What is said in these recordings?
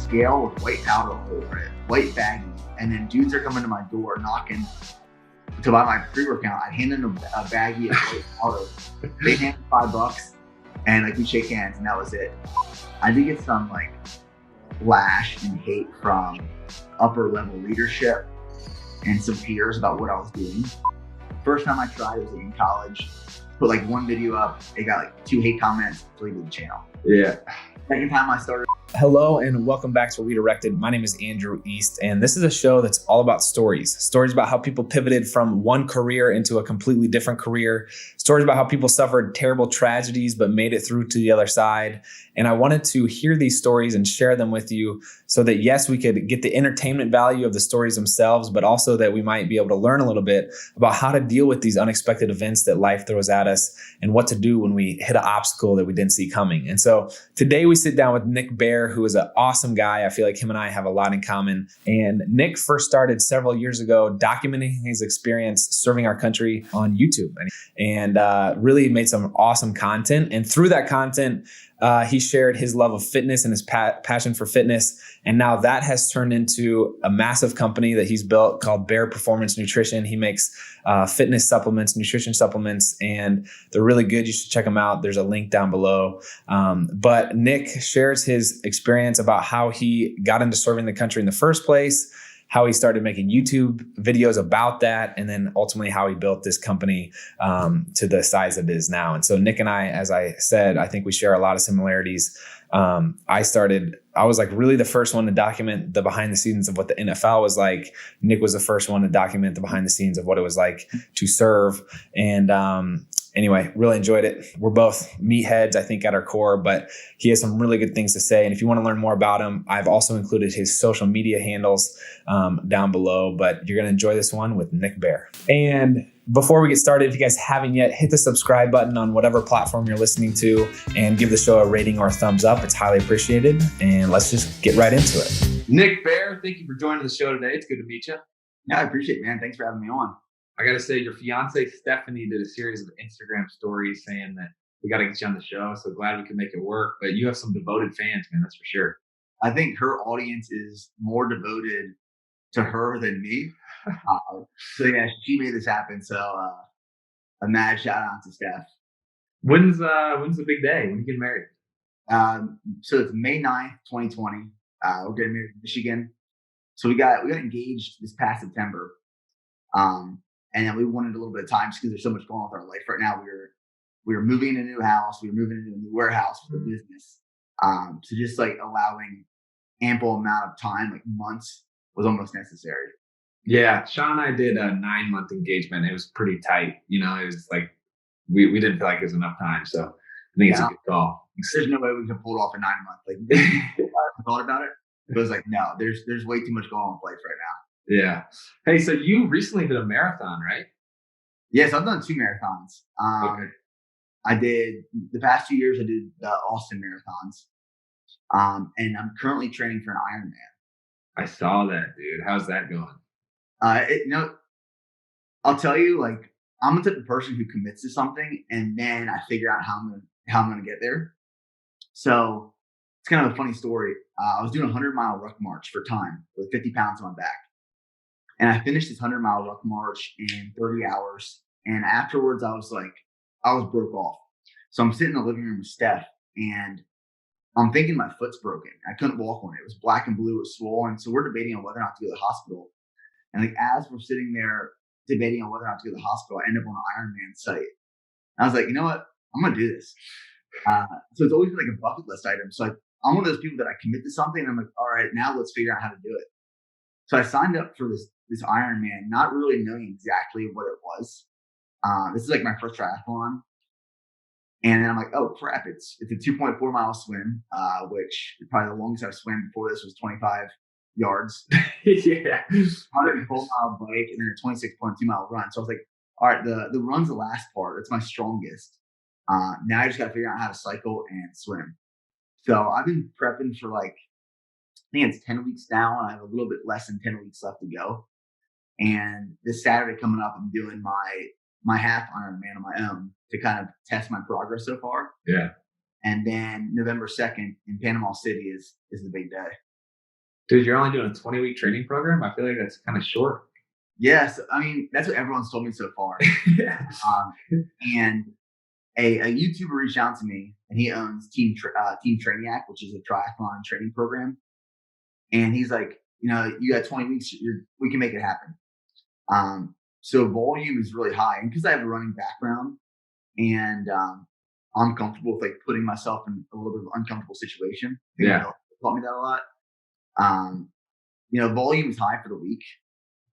scale with white powder all over it, white baggie. And then dudes are coming to my door knocking to buy my pre-workout. I hand them a baggie of white powder. They hand me $5 and like we shake hands and that was it. I did get some like lash and hate from upper level leadership and some peers about what I was doing. First time I tried was like in college. Put like one video up, it got like 2 hate comments, deleted the channel. Yeah. Second time I started. Hello and welcome back to Redirected. My name is Andrew East, and this is a show that's all about stories. Stories about how people pivoted from one career into a completely different career. Stories about how people suffered terrible tragedies but made it through to the other side. And I wanted to hear these stories and share them with you so that, yes, we could get the entertainment value of the stories themselves, but also that we might be able to learn a little bit about how to deal with these unexpected events that life throws at us and what to do when we hit an obstacle that we didn't see coming. And so today we sit down with Nick Bear, who is an awesome guy. I feel like him and I have a lot in common. And Nick first started several years ago documenting his experience serving our country on YouTube and really made some awesome content. And through that content, he shared his love of fitness and his passion for fitness. And now that has turned into a massive company that he's built called Bear Performance Nutrition. He makes fitness supplements, nutrition supplements, and they're really good. You should check them out. There's a link down below. But Nick shares his experience about how he got into serving the country in the first place, how he started making YouTube videos about that, and then ultimately how he built this company to the size it is now. And so Nick and I, as I said, I think we share a lot of similarities. I was like really the first one to document the behind the scenes of what the NFL was like. Nick was the first one to document the behind the scenes of what it was like to serve. And anyway, really enjoyed it. We're both meatheads, I think, at our core, but he has some really good things to say. And if you want to learn more about him, I've also included his social media handles down below, but you're going to enjoy this one with Nick Bear. And before we get started, if you guys haven't yet, hit the subscribe button on whatever platform you're listening to and give the show a rating or a thumbs up. It's highly appreciated. And let's just get right into it. Nick Bear, thank you for joining the show today. It's good to meet you. Yeah, I appreciate it, man. Thanks for having me on. I got to say, your fiance, Stephanie, did a series of Instagram stories saying that we got to get you on the show. So glad we could make it work. But you have some devoted fans, man. That's for sure. I think her audience is more devoted to her than me. So yeah, she made this happen. So a mad shout out to Steph. When's the big day? When are you getting married? So it's May 9th, 2020. We're getting married in Michigan. So we got engaged this past September. And then we wanted a little bit of time just because there's so much going on with our life right now. We were moving in a new house. We were moving into a new warehouse for the business. So just like allowing ample amount of time, like months, was almost necessary. Yeah, Shawn and I did a 9-month engagement. It was pretty tight. You know, it was like we didn't feel like it was enough time. So I think it's a good call. There's no way we can pull it off in 9 months. Like I thought about it, but it was like, no, there's way too much going on in life right now. Yeah. Hey, so you recently did a marathon, right? Yes, I've done 2 marathons. Okay. I did the past 2 years. I did the Austin marathons, and I'm currently training for an Ironman. I saw that, dude. How's that going? I'll tell you, like, I'm the type of person who commits to something and then I figure out how I'm gonna get there. So it's kind of a funny story. I was doing a 100-mile ruck march for time with 50 pounds on my back. And I finished this 100-mile ruck march in 30 hours. And afterwards, I was broke off. So I'm sitting in the living room with Steph and I'm thinking my foot's broken. I couldn't walk on it. It was black and blue. It was swollen. So we're debating on whether or not to go to the hospital. And like as we're sitting there debating on whether or not to go to the hospital, I end up on an Ironman site. And I was like, you know what? I'm going to do this. So it's always been like a bucket list item. So I'm one of those people that I commit to something and I'm like, all right, now let's figure out how to do it. So I signed up for this Ironman, not really knowing exactly what it was. This is like my first triathlon. And then I'm like, oh crap, it's a 2.4 mile swim, which probably the longest I've swam before this was 25 yards. Yeah. 104-mile bike and then a 26.2 mile run. So I was like, all right, the run's the last part. It's my strongest. Now I just got to figure out how to cycle and swim. So I've been prepping for like, I think it's 10 weeks now, and I have a little bit less than 10 weeks left to go. And this Saturday coming up, I'm doing my half Ironman on my own to kind of test my progress so far. Yeah. And then November 2nd in Panama City is the big day. Dude, you're only doing a 20-week training program? I feel like that's kind of short. Yes, I mean that's what everyone's told me so far. Yeah. Um, and a YouTuber reached out to me, and he owns Team Trainiac, which is a triathlon training program. And he's like, you got 20 weeks, we can make it happen. So volume is really high, and because I have a running background, and I'm comfortable with like putting myself in a little bit of an uncomfortable situation. I think Yeah. Bill taught me that a lot. Um, volume is high for the week.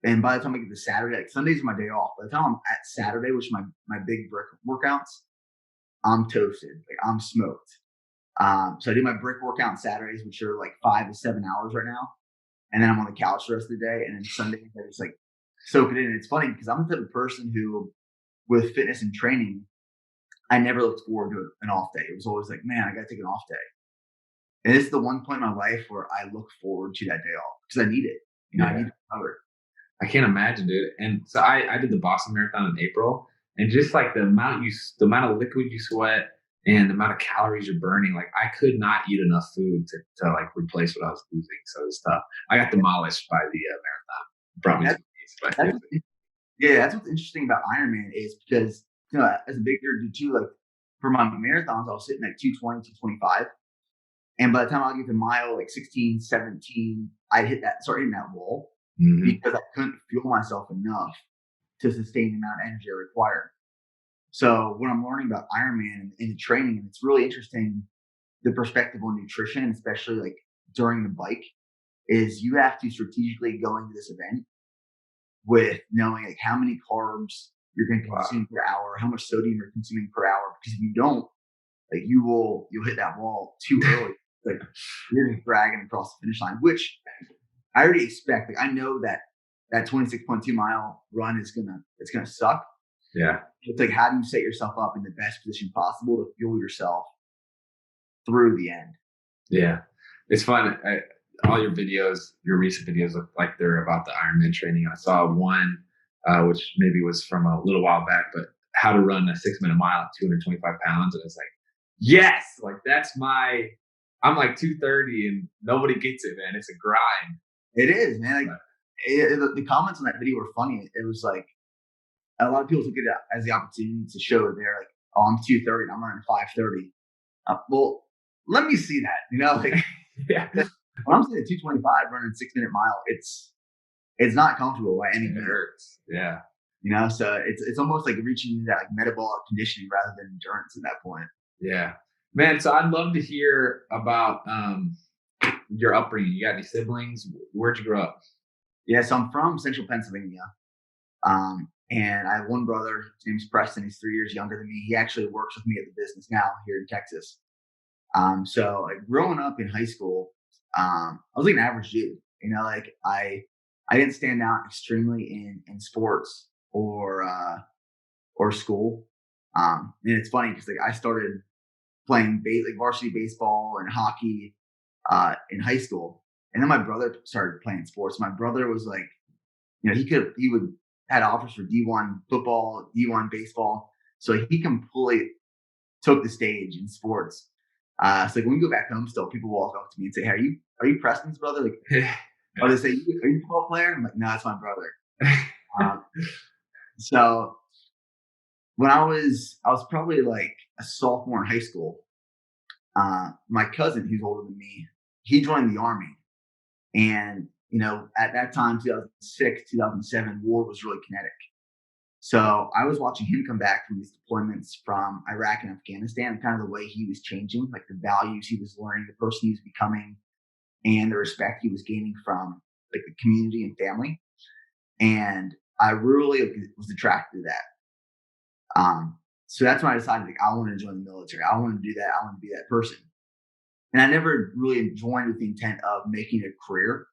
And by the time I get to Saturday, like Sundays are my day off. By the time I'm at Saturday, which is my big brick workouts, I'm toasted. Like I'm smoked. So I do my brick workout on Saturdays, which are like 5 to 7 hours right now. And then I'm on the couch the rest of the day. And then Sundays, I just like soak it in. And it's funny because I'm the type of person who, with fitness and training, I never looked forward to an off day. It was always like, man, I got to take an off day. And this is the one point in my life where I look forward to that day off because I need it. I need to recover. I can't imagine, dude. And so I did the Boston Marathon in April, and just like the amount of liquid you sweat and the amount of calories you're burning, like I could not eat enough food to like replace what I was losing. So it was tough. I got demolished by the marathon. Brought me to That's, that's what's interesting about Ironman is because, as a bigger dude too, like for my marathons, I was sitting at 220, 225. And by the time I get to mile like 16, 17, I start hitting that wall because I couldn't fuel myself enough to sustain the amount of energy I require. So when I'm learning about Ironman and the training, and it's really interesting, the perspective on nutrition, especially like during the bike, is you have to strategically go into this event with knowing like how many carbs you're going to consume per hour, how much sodium you're consuming per hour. Because if you don't, like you'll hit that wall too early. Like you're just dragging across the finish line, which I already expect. Like I know that 26.2 mile run it's gonna suck. Yeah. It's like how do you set yourself up in the best position possible to fuel yourself through the end? Yeah, it's fun. All your videos, your recent videos look like they're about the Ironman training. I saw one, which maybe was from a little while back, but how to run a 6-minute mile at 225 pounds. And it's like, yes, like I'm like 230 and nobody gets it, man. It's a grind. It is, man. Like the comments on that video were funny. It was like a lot of people took it as the opportunity to show that they're like, oh, I'm 230 and I'm running 530. Well, let me see that. Like Yeah. When I'm sitting at 225 running a 6-minute mile, it's not comfortable by any means. It hurts. Yeah. So it's almost like reaching into that like metabolic conditioning rather than endurance at that point. Yeah. Man, so I'd love to hear about your upbringing. You got any siblings? Where'd you grow up? Yeah, so I'm from Central Pennsylvania. And I have one brother. His name's Preston. He's 3 years younger than me. He actually works with me at the business now here in Texas. So like growing up in high school, I was like an average dude. Like I didn't stand out extremely in sports or school. And it's funny because like I started playing like varsity baseball and hockey in high school, and then my brother started playing sports. My brother was like, he would had offers for D1 football, D1 baseball, so he completely took the stage in sports. So like when we go back home, still people walk up to me and say, "Hey, are you Preston's brother?" Like, or they say, "Are you a football player?" I'm like, "No, that's my brother." So when I was probably like a sophomore in high school, my cousin, who's older than me, he joined the Army. And, at that time, 2006, 2007, war was really kinetic. So I was watching him come back from these deployments from Iraq and Afghanistan, and kind of the way he was changing, like the values he was learning, the person he was becoming, and the respect he was gaining from like the community and family. And I really was attracted to that. So that's when I decided, like, I want to join the military. I want to do that. I want to be that person. And I never really joined with the intent of making a career,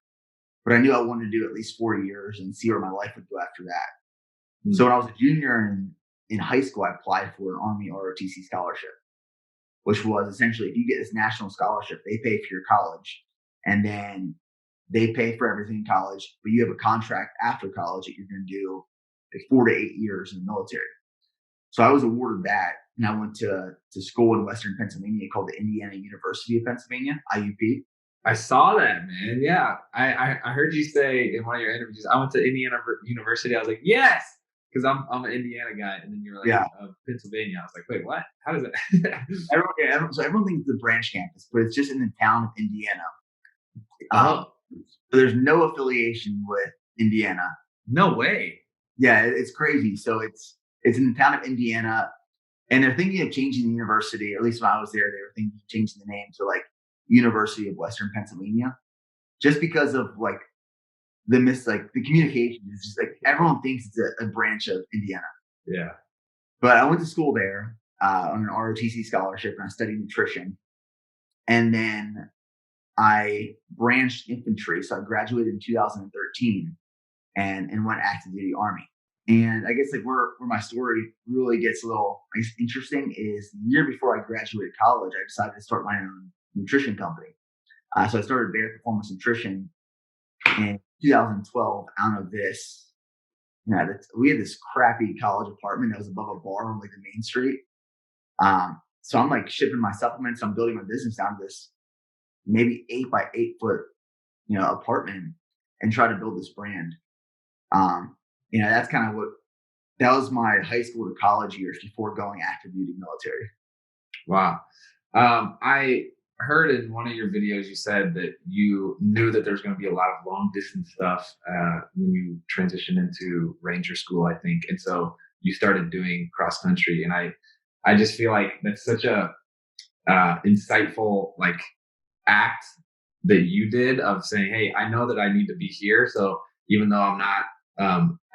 but I knew I wanted to do at least 4 years and see where my life would go after that. So when I was a junior in high school, I applied for an Army ROTC scholarship, which was essentially if you get this national scholarship, they pay for your college, and then they pay for everything in college, but you have a contract after college that you're going to do like 4 to 8 years in the military. So I was awarded that, and I went to school in Western Pennsylvania called the Indiana University of Pennsylvania, IUP. I saw that, man. Yeah, I heard you say in one of your interviews, I went to Indiana University. I was like, yes, because I'm an Indiana guy, and then you were like, Yeah. Pennsylvania. I was like, wait, what? How does it? So everyone thinks it's the branch campus, but it's just in the town of Indiana. Oh, So there's no affiliation with Indiana. no way. Yeah, it's crazy. So it's in the town of Indiana, and they're thinking of changing the university. Or at least when I was there, they were thinking of changing the name to like University of Western Pennsylvania, just because of like the communication is just like everyone thinks it's a branch of Indiana. Yeah. But I went to school there on an ROTC scholarship, and I studied nutrition. And then I branched infantry, so I graduated in 2013 and went active duty Army. And I guess like where my story really gets a little, I guess, interesting is the year before I graduated college, I decided to start my own nutrition company. So I started Bear Performance Nutrition in 2012 out of this. We had this crappy college apartment that was above a bar on like the main street. So I'm like shipping my supplements. I'm building my business down to this maybe 8 by 8 foot, apartment, and try to build this brand. That's kind of that was my high school to college years before going active duty military. Wow. I heard in one of your videos you said that you knew that there's going to be a lot of long distance stuff when you transitioned into Ranger school, I think, and so you started doing cross country. And I just feel like that's such a insightful like act that you did of saying, hey, I know that I need to be here, so even though I'm not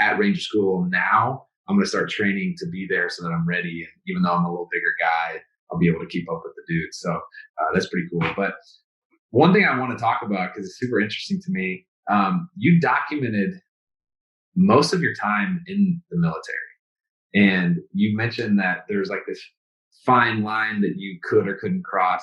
at Ranger school now, I'm going to start training to be there so that I'm ready. And even though I'm a little bigger guy, I'll be able to keep up with the dudes. So that's pretty cool. But one thing I want to talk about, because it's super interesting to me, you documented most of your time in the military. And you mentioned that there's like this fine line that you could or couldn't cross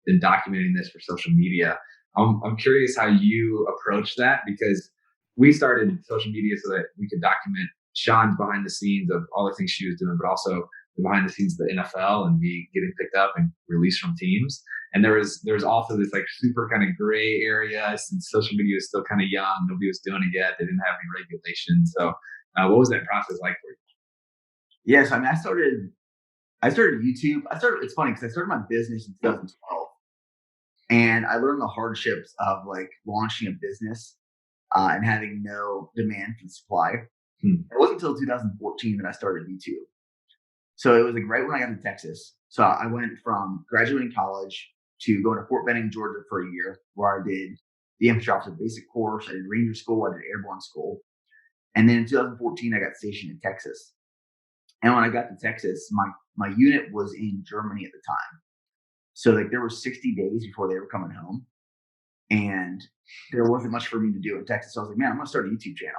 in documenting this for social media. I'm curious how you approach that, because we started social media so that we could document Shawn's behind the scenes of all the things she was doing, but also the behind the scenes of the NFL and me getting picked up and released from teams. And there was also this like super kind of gray area, since social media was still kind of young. Nobody was doing it yet. They didn't have any regulations. So what was that process like for you? Yes, I mean, I started YouTube. It's funny because I started my business in 2012, and I learned the hardships of like launching a business and having no demand for supply. It wasn't until 2014 that I started YouTube. So it was like right when I got to Texas. So I went from graduating college to going to Fort Benning, Georgia for a year, where I did the infantry officer basic course. I did Ranger school. I did airborne school. And then in 2014, I got stationed in Texas. And when I got to Texas, my unit was in Germany at the time. So like there were 60 days before they were coming home, and there wasn't much for me to do in Texas. So I was like, man, I'm going to start a YouTube channel.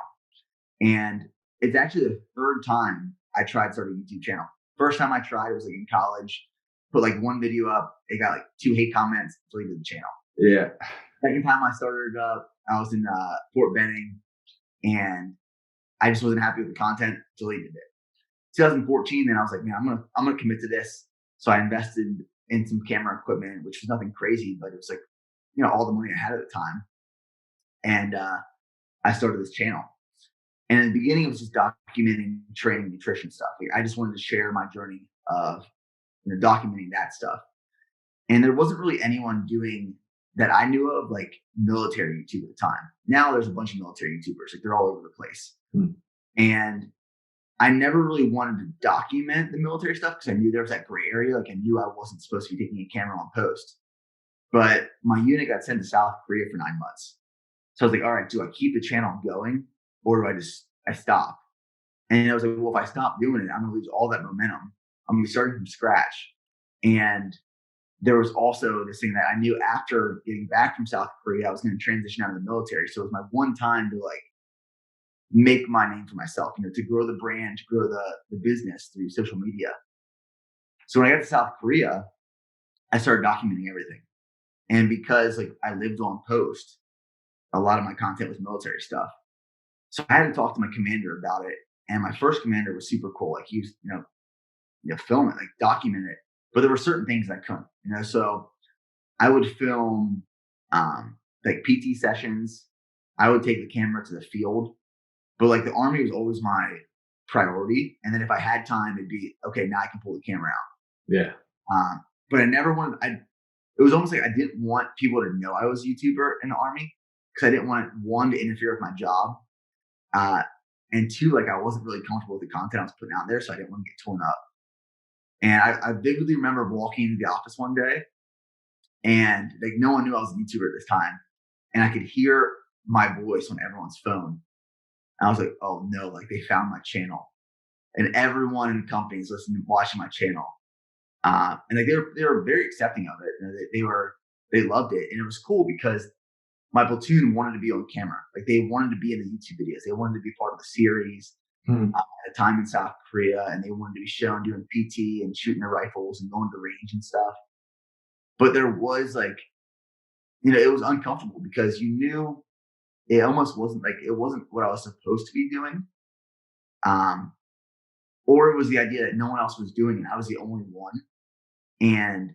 And it's actually the third time I tried starting a YouTube channel. First time I tried was like in college, put like one video up. It got like 2 hate comments, deleted the channel. Yeah. Second time I started up, I was in Fort Benning, and I just wasn't happy with the content, deleted it. 2014, then I was like, man, I'm gonna commit to this. So I invested in some camera equipment, which was nothing crazy, but it was like, all the money I had at the time. And I started this channel. And in the beginning, it was just documenting training, nutrition stuff. Like, I just wanted to share my journey of documenting that stuff. And there wasn't really anyone doing that I knew of, like military YouTube at the time. Now there's a bunch of military YouTubers, like they're all over the place. And I never really wanted to document the military stuff because I knew there was that gray area. Like I knew I wasn't supposed to be taking a camera on post. But my unit got sent to South Korea for 9 months. So I was like, all right, do I keep the channel going, or do I stop? And I was like, well, if I stop doing it, I'm going to lose all that momentum. I'm going to be starting from scratch. And there was also this thing that I knew after getting back from South Korea, I was going to transition out of the military. So it was my one time to like make my name for myself, to grow the brand, to grow the business through social media. So when I got to South Korea, I started documenting everything. And because like I lived on post, a lot of my content was military stuff. So I had to talk to my commander about it. And my first commander was super cool. Like he was, film it, like document it. But there were certain things I couldn't, So I would film like PT sessions. I would take the camera to the field, but like the Army was always my priority. And then if I had time, it'd be okay. Now I can pull the camera out. Yeah. But I never wanted. It was almost like I didn't want people to know I was a YouTuber in the Army because I didn't want one to interfere with my job, and two, like I wasn't really comfortable with the content I was putting out there, so I didn't want to get torn up. And I vividly remember walking into the office one day, and like no one knew I was a YouTuber at this time, and I could hear my voice on everyone's phone. And I was like, "Oh no!" Like they found my channel, and everyone in the company is listening, watching my channel. And like they were very accepting of it. They loved it, and it was cool because my platoon wanted to be on camera. Like they wanted to be in the YouTube videos. They wanted to be part of the series. At a time in South Korea, and they wanted to be shown doing PT and shooting their rifles and going to the range and stuff. But there was like, it was uncomfortable because you knew it almost wasn't what I was supposed to be doing. Or it was the idea that no one else was doing it. I was the only one. And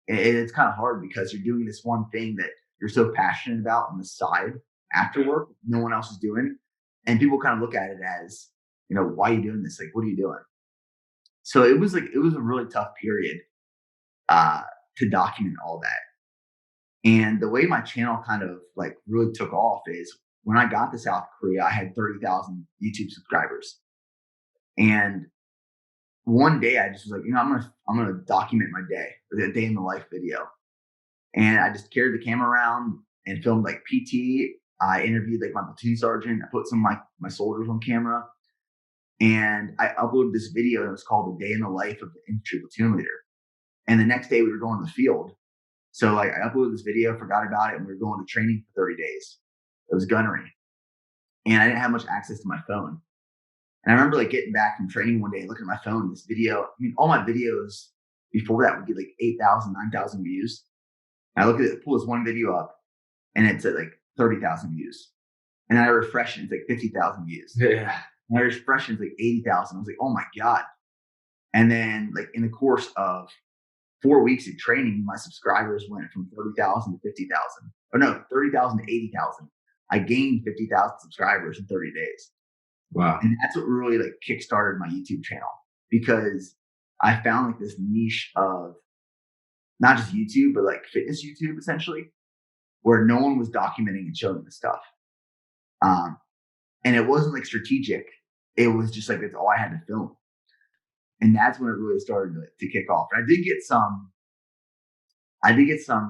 it's kind of hard because you're doing this one thing that you're so passionate about on the side after work, no one else is doing. And people kind of look at it as, why are you doing this? Like, what are you doing? So it was a really tough period to document all that. And the way my channel kind of like really took off is when I got to South Korea, I had 30,000 YouTube subscribers. And one day I just was like, I'm gonna document my day, the day in the life video. And I just carried the camera around and filmed like PT. I interviewed like my platoon sergeant. I put some of my soldiers on camera. And I uploaded this video and it was called The Day in the Life of the Infantry Platoon Leader. And the next day we were going to the field. So like I uploaded this video, forgot about it, and we were going to training for 30 days. It was gunnery. And I didn't have much access to my phone. And I remember like getting back from training one day and looking at my phone, this video, all my videos before that would get like 8,000, 9,000 views. And I look at it, pull this one video up, and it's at like 30,000 views. And then I refresh it, it's like 50,000 views. Yeah. And I refresh it, it's like 80,000. I was like, oh my God. And then like in the course of 4 weeks of training, my subscribers went from 30,000 to 50,000. Or no, 30,000 to 80,000. I gained 50,000 subscribers in 30 days. Wow. And that's what really like kickstarted my YouTube channel, because I found like this niche of not just YouTube, but like fitness YouTube essentially, where no one was documenting and showing this stuff. And it wasn't like strategic. It was just like, it's all I had to film. And that's when it really started to kick off. And I did get some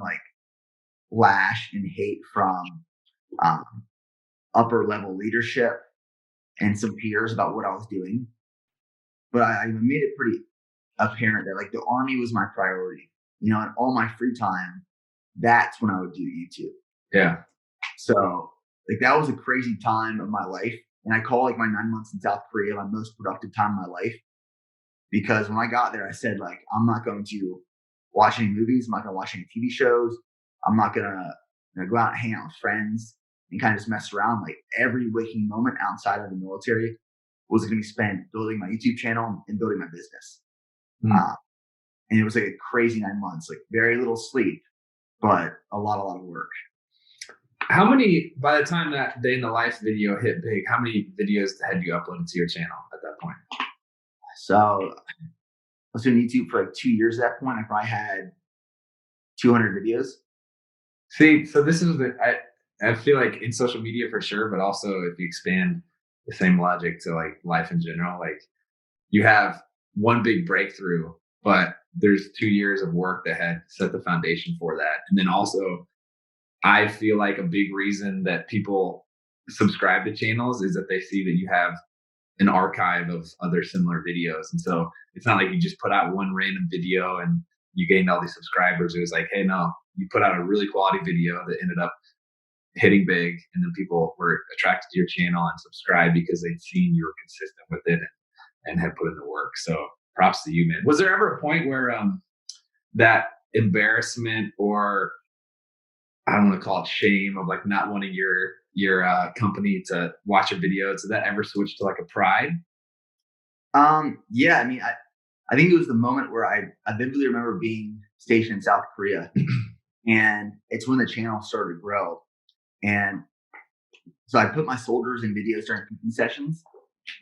like lash and hate from upper level leadership and some peers about what I was doing. But I made it pretty apparent that like the Army was my priority, and all my free time, that's when I would do YouTube. Yeah. So like that was a crazy time of my life. And I call like my 9 months in South Korea my most productive time of my life. Because when I got there, I said, like, I'm not going to watch any movies. I'm not going to watch any TV shows. I'm not going to go out and hang out with friends and kind of just mess around. Like every waking moment outside of the military was going to be spent building my YouTube channel and building my business. And it was like a crazy 9 months, like very little sleep, but a lot of work. How many, by the time that Day in the Life video hit big, how many videos had you uploaded to your channel at that point? So I was doing YouTube for like 2 years at that point. I probably had 200 videos. See, so this is I feel like in social media for sure, but also if you expand the same logic to like life in general, like you have one big breakthrough, but there's 2 years of work that had set the foundation for that. And then also I feel like a big reason that people subscribe to channels is that they see that you have an archive of other similar videos. And so it's not like you just put out one random video and you gained all these subscribers. It was like, hey, no, you put out a really quality video that ended up hitting big, and then people were attracted to your channel and subscribed because they'd seen you were consistent with it and had put in the work. So props to you, man. Was there ever a point where that embarrassment, or I don't want to call it shame, of like not wanting your company to watch your videos, did that ever switch to like a pride? Yeah, I mean, I think it was the moment where I vividly remember being stationed in South Korea, And it's when the channel started to grow. And so I put my soldiers in videos during PT sessions,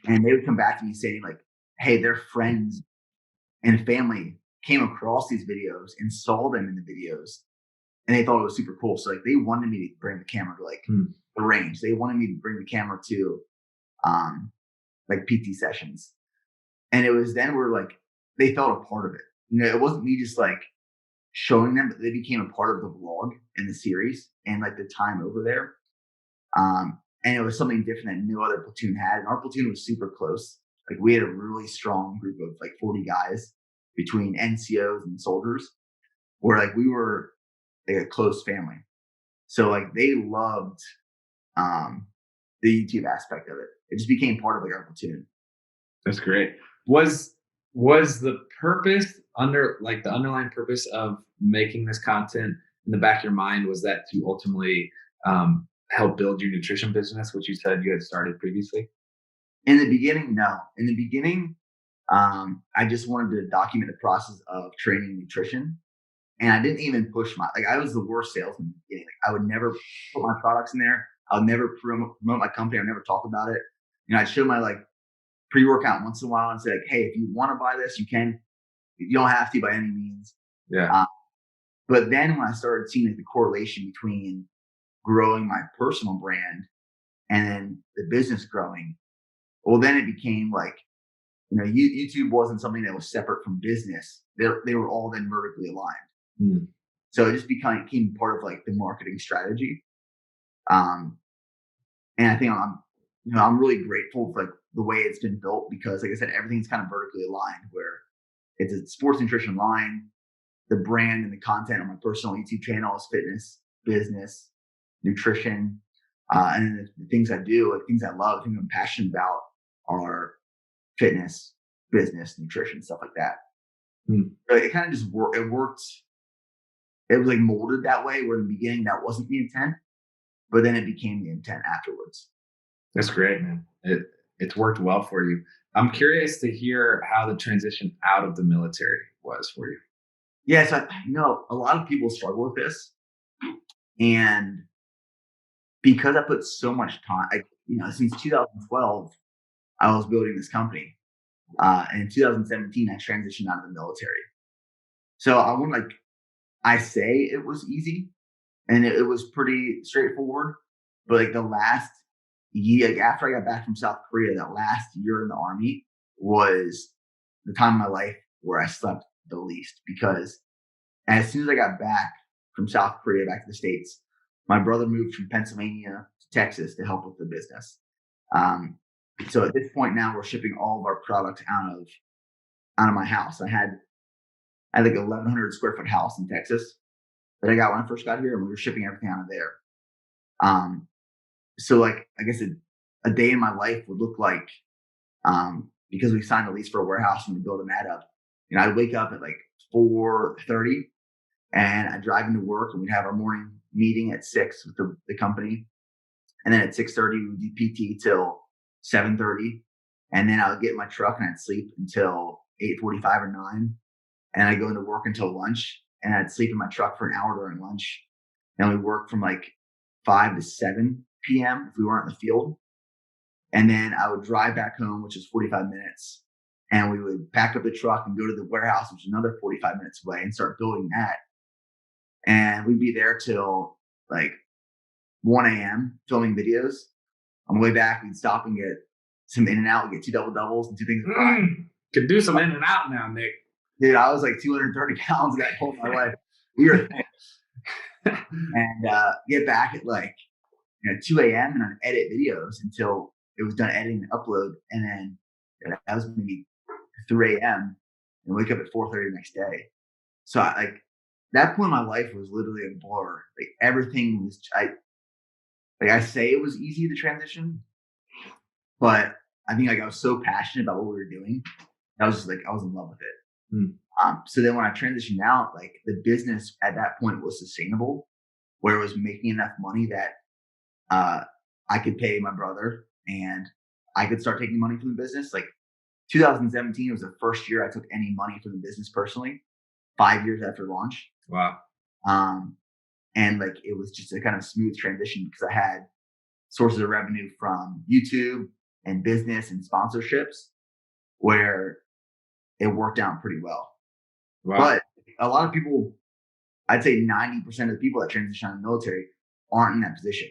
and they would come back to me saying like, hey, their friends and family came across these videos and saw them in the videos, and they thought it was super cool. So like they wanted me to bring the camera to like the range. They wanted me to bring the camera to like PT sessions. And it was then where like they felt a part of it. It wasn't me just like showing them, but they became a part of the vlog and the series and like the time over there. And it was something different that no other platoon had. And our platoon was super close. Like we had a really strong group of like 40 guys between NCOs and soldiers, where like we were like a close family. So like they loved the YouTube aspect of it. It just became part of like our platoon. That's great. Was the purpose the underlying purpose of making this content in the back of your mind, was that to ultimately help build your nutrition business, which you said you had started previously? In the beginning, no. In the beginning, I just wanted to document the process of training nutrition. And I didn't even push I was the worst salesman in the beginning. Like I would never put my products in there. I would never promote my company. I would never talk about it. I'd show my like pre-workout once in a while and say like, hey, if you want to buy this, you can. You don't have to by any means. Yeah. But then when I started seeing like the correlation between growing my personal brand and then the business growing, well, then it became like, YouTube wasn't something that was separate from business. They were all then vertically aligned. So it just became part of like the marketing strategy. And I think I'm really grateful for like the way it's been built, because like I said, everything's kind of vertically aligned, where it's a sports nutrition line. The brand and the content on my personal YouTube channel is fitness, business, nutrition. And then the things I do, like things I love, the things I'm passionate about are fitness, business, nutrition, stuff like that. So it kind of just worked. It worked. It was like molded that way, where in the beginning that wasn't the intent, but then it became the intent afterwards. That's great, man. It's worked well for you. I'm curious to hear how the transition out of the military was for you. Yeah, so a lot of people struggle with this, and because I put so much time, since 2012, I was building this company. And in 2017, I transitioned out of the military. So I say it was easy, and it was pretty straightforward. But like the last year, like after I got back from South Korea, that last year in the Army was the time of my life where I slept the least, because as soon as I got back from South Korea back to the States, my brother moved from Pennsylvania to Texas to help with the business. So at this point now, we're shipping all of our products out of my house. I had like 1,100 square foot house in Texas that I got when I first got here, and we were shipping everything out of there. So like I guess a day in my life would look like, because we signed a lease for a warehouse and we built that up. I'd wake up at like 4:30, and I'd drive into work, and we'd have our morning meeting at 6 with the company, and then at 6:30 we'd do PT till 7:30, and then I would get in my truck and I'd sleep until 8:45 or 9, and I'd go into work until lunch, and I'd sleep in my truck for an hour during lunch. Then we work from like 5 to 7 p.m. if we weren't in the field, and then I would drive back home, which is 45 minutes, and we would pack up the truck and go to the warehouse, which is another 45 minutes away, and start building that. And we'd be there till like 1 a.m. filming videos. On the way back, we'd stop and get some In-N-Out. We'd get 2 double doubles and 2 things of fries. Could do some In-N-Out now, Nick. Dude, I was like 230 pounds that whole my life. We were and get back at like 2 a.m. and I'd edit videos until it was done editing and upload. And then that was maybe 3 a.m. and wake up at 4:30 the next day. So that point in my life was literally a blur. Like everything was, I say it was easy to transition, but I think I was so passionate about what we were doing. I was in love with it. So then when I transitioned out, like the business at that point was sustainable, where it was making enough money that I could pay my brother and I could start taking money from the business. Like 2017 was the first year I took any money from the business personally, 5 years after launch. Wow. And like, it was just a kind of smooth transition because I had sources of revenue from YouTube and business and sponsorships where it worked out pretty well. Wow. But a lot of people, I'd say 90% of the people that transition out of the military aren't in that position.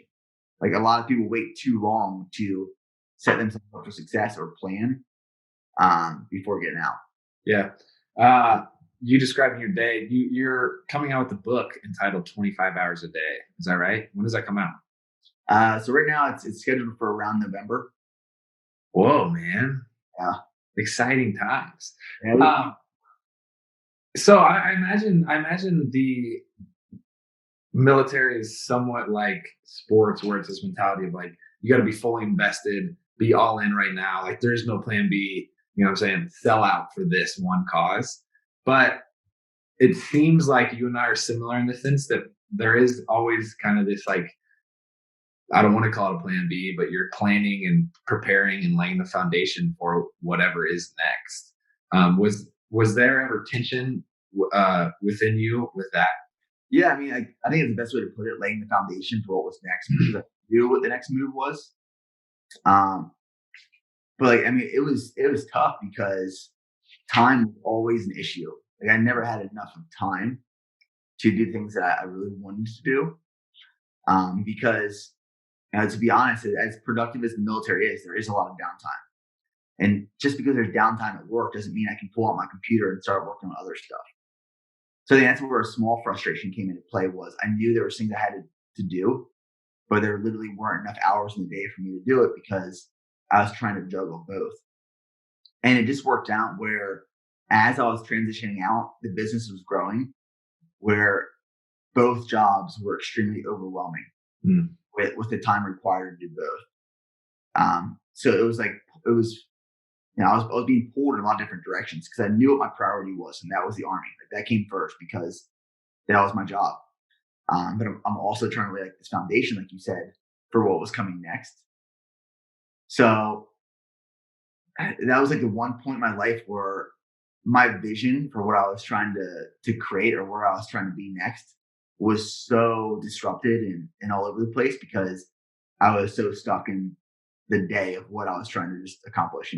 Like, a lot of people wait too long to set themselves up for success or plan before getting out. Yeah. You describing your day. You're coming out with a book entitled 25 Hours a Day. Is that right? When does that come out? So right now it's scheduled for around November. Whoa, man. Yeah. Exciting times. Yeah. So I imagine the military is somewhat like sports, where it's this mentality of like, you got to be fully invested, be all in right now. Like, there's no plan B, you know what I'm saying? Sell out for this one cause. But it seems like you and I are similar in the sense that there is always kind of this, like, I don't want to call it a plan B, but you're planning and preparing and laying the foundation for whatever is next. Was there ever tension within you with that? Yeah, I mean, I think it's the best way to put it, laying the foundation for what was next, because I knew what the next move was. But like, I mean, it was tough because time was always an issue. Like, I never had enough of time to do things that I really wanted to do. Because, to be honest, as productive as the military is, there is a lot of downtime. And just because there's downtime at work doesn't mean I can pull out my computer and start working on other stuff. So I think that's where a small frustration came into play. Was I knew there were things I had to do, but there literally weren't enough hours in the day for me to do it because I was trying to juggle both. And it just worked out where, as I was transitioning out, the business was growing, where both jobs were extremely overwhelming with the time required to do both. So it was, I was being pulled in a lot of different directions because I knew what my priority was, and that was the Army. Like, that came first because that was my job. But I'm also trying to lay this foundation, like you said, for what was coming next. So that was like the one point in my life where my vision for what I was trying to create, or where I was trying to be next, was so disrupted and all over the place because I was so stuck in the day of what I was trying to just accomplish,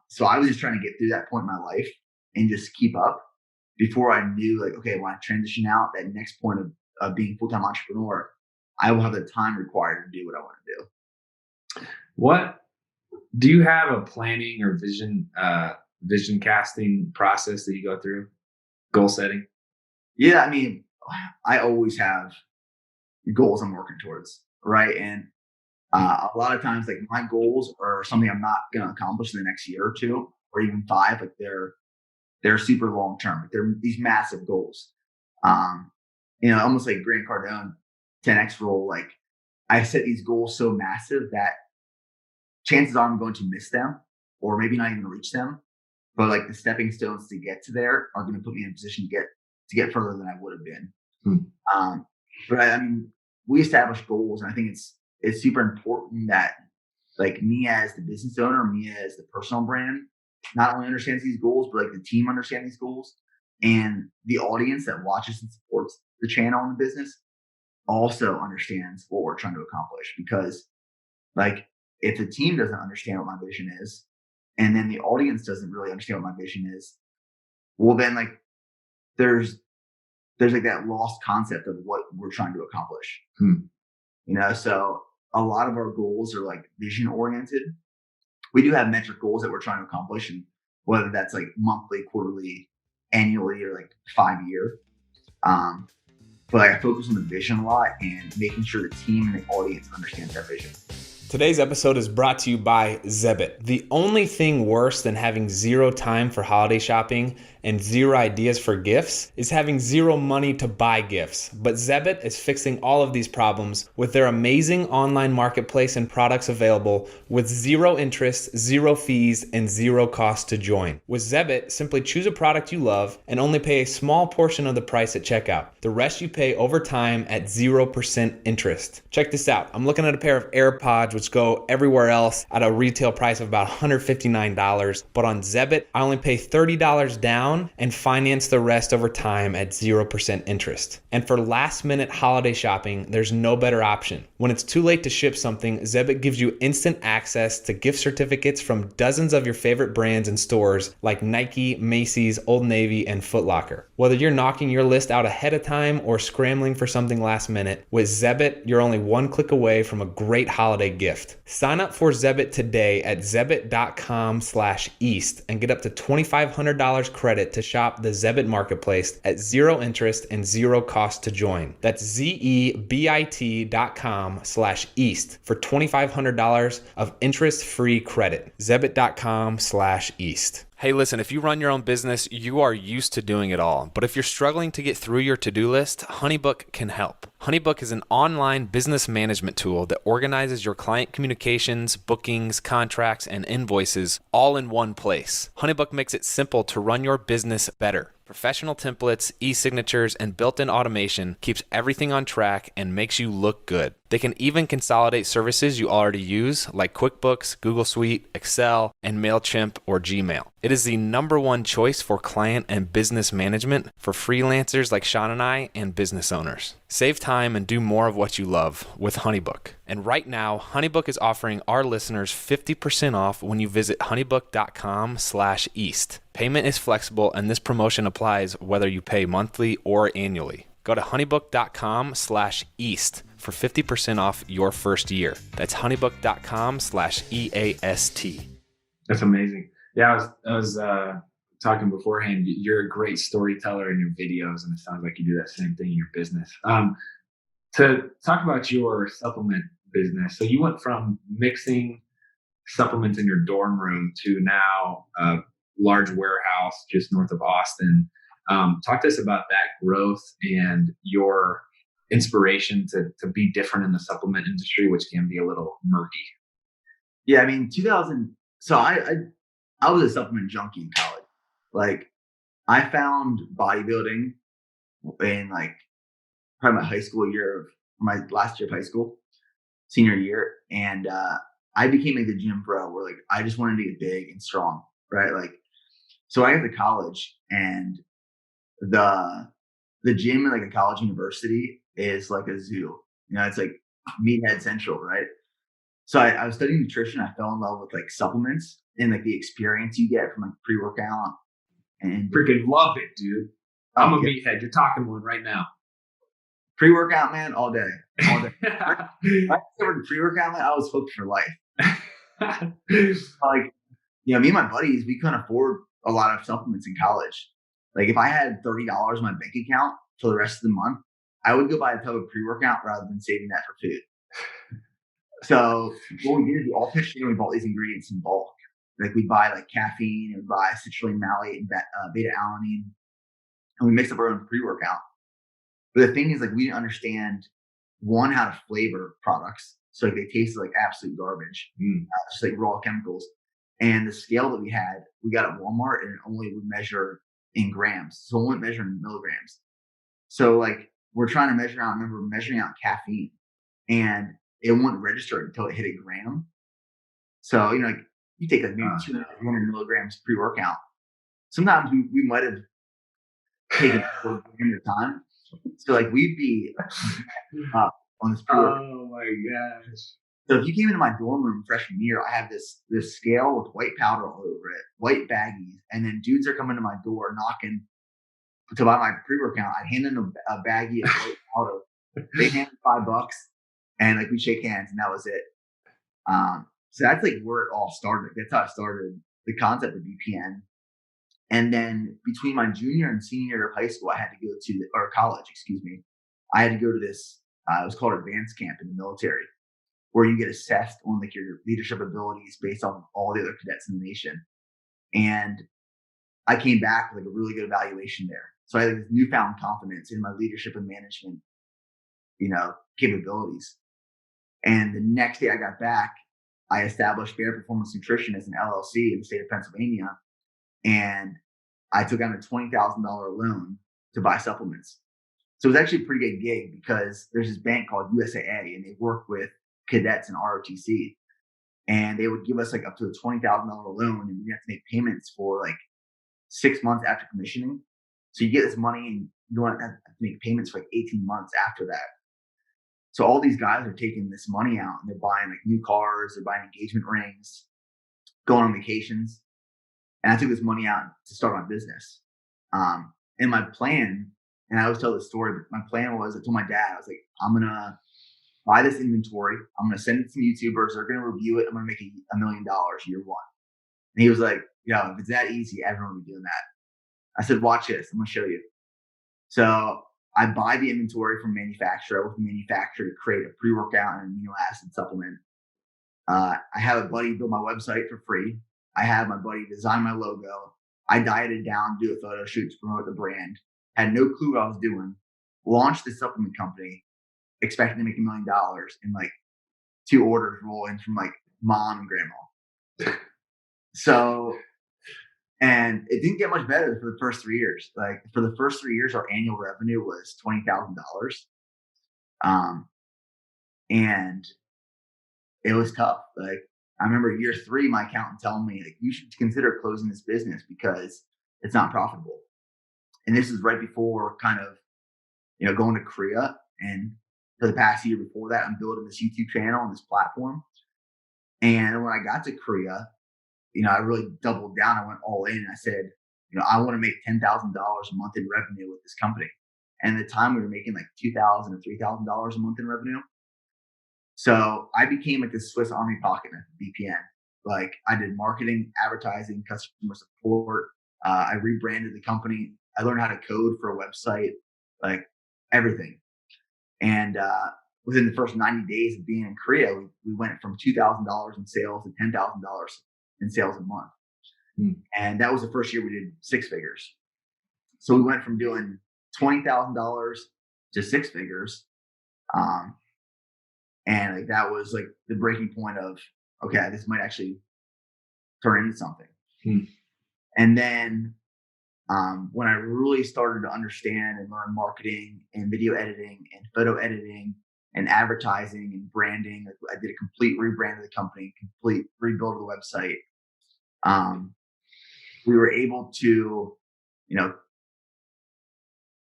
So I was just trying to get through that point in my life and just keep up before I knew, like, okay, when I transition out, that next point of being a full-time entrepreneur, I will have the time required to do what I want to do. What do you have a planning or vision casting process that you go through? Goal setting? Yeah, I mean, I always have goals I'm working towards, right? And a lot of times, like, my goals are something I'm not going to accomplish in the next year or two, or even 5. Like, they're super long term. Like, they're these massive goals. Almost like Grant Cardone 10X rule. Like, I set these goals so massive that chances are I'm going to miss them, or maybe not even reach them. But like, the stepping stones to get to there are going to put me in a position to get further than I would have been. But I mean, we establish goals, and I think it's super important that, like, me as the business owner, me as the personal brand, not only understands these goals, but like the team understands these goals, and the audience that watches and supports the channel and the business also understands what we're trying to accomplish. Because, like, if the team doesn't understand what my vision is, and then the audience doesn't really understand what my vision is, well, then, like, there's like that lost concept of what we're trying to accomplish. So a lot of our goals are like vision oriented. We do have metric goals that we're trying to accomplish, and whether that's like monthly, quarterly, annually, or like 5-year. But I focus on the vision a lot and making sure the team and the audience understands our vision. Today's episode is brought to you by Zebbit. The only thing worse than having zero time for holiday shopping and zero ideas for gifts is having zero money to buy gifts. But Zebbit is fixing all of these problems with their amazing online marketplace and products available with zero interest, zero fees, and zero cost to join. With Zebbit, simply choose a product you love and only pay a small portion of the price at checkout. The rest you pay over time at 0% interest. Check this out. I'm looking at a pair of AirPods with which go everywhere else at a retail price of about $159. But on Zebit, I only pay $30 down and finance the rest over time at 0% interest. And for last minute holiday shopping, there's no better option. When it's too late to ship something, Zebit gives you instant access to gift certificates from dozens of your favorite brands and stores like Nike, Macy's, Old Navy, and Foot Locker. Whether you're knocking your list out ahead of time or scrambling for something last minute, with Zebit, you're only one click away from a great holiday gift. Sign up for Zebit today at zebit.com/east and get up to $2,500 credit to shop the Zebit marketplace at 0 interest and 0 cost to join. That's zebit.com/east for $2,500 of interest-free credit. Zebit.com/east. Hey, listen, if you run your own business, you are used to doing it all. But if you're struggling to get through your to-do list, HoneyBook can help. HoneyBook is an online business management tool that organizes your client communications, bookings, contracts, and invoices all in one place. HoneyBook makes it simple to run your business better. Professional templates, e-signatures, and built-in automation keeps everything on track and makes you look good. They can even consolidate services you already use like QuickBooks, Google Suite, Excel, and MailChimp or Gmail. It is the #1 choice for client and business management for freelancers like Shawn and I and business owners. Save time and do more of what you love with HoneyBook. And right now, HoneyBook is offering our listeners 50% off when you visit honeybook.com/east. Payment is flexible, and this promotion applies whether you pay monthly or annually. Go to honeybook.com/east for 50% off your first year. That's honeybook.com/EAST. That's amazing. Yeah, I was talking beforehand. You're a great storyteller in your videos, and it sounds like you do that same thing in your business. To talk about your supplement business, so you went from mixing supplements in your dorm room to now a large warehouse just north of Austin. Talk to us about that growth and your inspiration to be different in the supplement industry, which can be a little murky. Yeah, I mean, 2000. So I was a supplement junkie in college. Like, I found bodybuilding in like probably my high school year my last year of high school, senior year, and I became like the gym bro. Where like I just wanted to get big and strong, right? Like, so I got to college, and the gym in like a college university is like a zoo. You know, it's like Meathead Central, right? So I was studying nutrition. I fell in love with like supplements and like the experience you get from like pre-workout. And Freaking love it, dude. I'm a meathead. You're talking one right now. Pre-workout, man, all day. All day. I discovered pre-workout, man, I was hooked for life. Like, you know, me and my buddies, we couldn't afford a lot of supplements in college. Like, if I had $30 in my bank account for the rest of the month, I would go buy a tub of pre-workout rather than saving that for food. So what we did is we all pitched in and we bought these ingredients in bulk. Like, we'd buy like caffeine, and we'd buy citrulline malate and beta-alanine, and we mixed up our own pre-workout. But the thing is, like, we didn't understand, one, how to flavor products. So like, they tasted like absolute garbage, just like raw chemicals. And the scale that we got at Walmart, and it only would measure in grams. So it wouldn't measure in milligrams. So like, we're trying to measure out, I remember measuring out caffeine, and it wouldn't register until it hit a gram. So, you know, like, you take like maybe 200 milligrams pre-workout. Sometimes we might have taken a gram at a time. So like, we'd be on this pre-workout. Oh my gosh. So if you came into my dorm room freshman year, I have this scale with white powder all over it, white baggies, and then dudes are coming to my door knocking to buy my pre-workout. I'd hand them a baggie of white powder. They hand me $5, and like, we shake hands, and that was it. So that's like where it all started. That's how I started the concept of BPN. And then between my junior and senior year of high school, I had to go to college, I had to go to this, it was called advanced camp in the military, where you get assessed on like your leadership abilities based on all the other cadets in the nation. And I came back with like a really good evaluation there. So I had this newfound confidence in my leadership and management, you know, capabilities. And the next day I got back, I established Bear Performance Nutrition as an LLC in the state of Pennsylvania. And I took out a $20,000 loan to buy supplements. So it was actually a pretty good gig, because there's this bank called USAA, and they work with cadets in ROTC. and they would give us like up to a $20,000 loan, and we have to make payments for like 6 months after commissioning. So you get this money and you don't have to make payments for like 18 months after that. So all these guys are taking this money out and they're buying like new cars, they're buying engagement rings, going on vacations. And I took this money out to start my business. And my plan, and I always tell this story, but my plan was, I told my dad, I was like, I'm going to buy this inventory. I'm going to send it to some YouTubers. They're going to review it. I'm going to make $1 million year one. And he was like, yo, if it's that easy, everyone will be doing that. I said, watch this. I'm going to show you. So I buy the inventory from manufacturer. I work with the manufacturer to create a pre-workout and amino acid supplement. I have a buddy build my website for free. I have my buddy design my logo. I dieted down, do a photo shoot to promote the brand. Had no clue what I was doing. Launched the supplement company, expecting to make $1 million, and like 2 orders roll in from like mom and grandma. So, and it didn't get much better for the first 3 years. Like for the first 3 years, our annual revenue was $20,000. And it was tough. Like I remember year 3, my accountant telling me, like, you should consider closing this business because it's not profitable. And this is right before kind of, going to Korea. And for the past year before that, I'm building this YouTube channel and this platform. And when I got to Korea, I really doubled down. I went all in and I said, I want to make $10,000 a month in revenue with this company. And at the time we were making like $2,000 or $3,000 a month in revenue. So I became like this Swiss Army pocket knife VPN. Like I did marketing, advertising, customer support. I rebranded the company. I learned how to code for a website, like everything. And within the first 90 days of being in Korea, we went from $2,000 in sales to $10,000 in sales a month. And that was the first year we did 6 figures. So we went from doing $20,000 to 6 figures. And like that was like the breaking point of, okay, this might actually turn into something. And then when I really started to understand and learn marketing and video editing and photo editing and advertising and branding, I did a complete rebrand of the company, complete rebuild of the website. We were able to,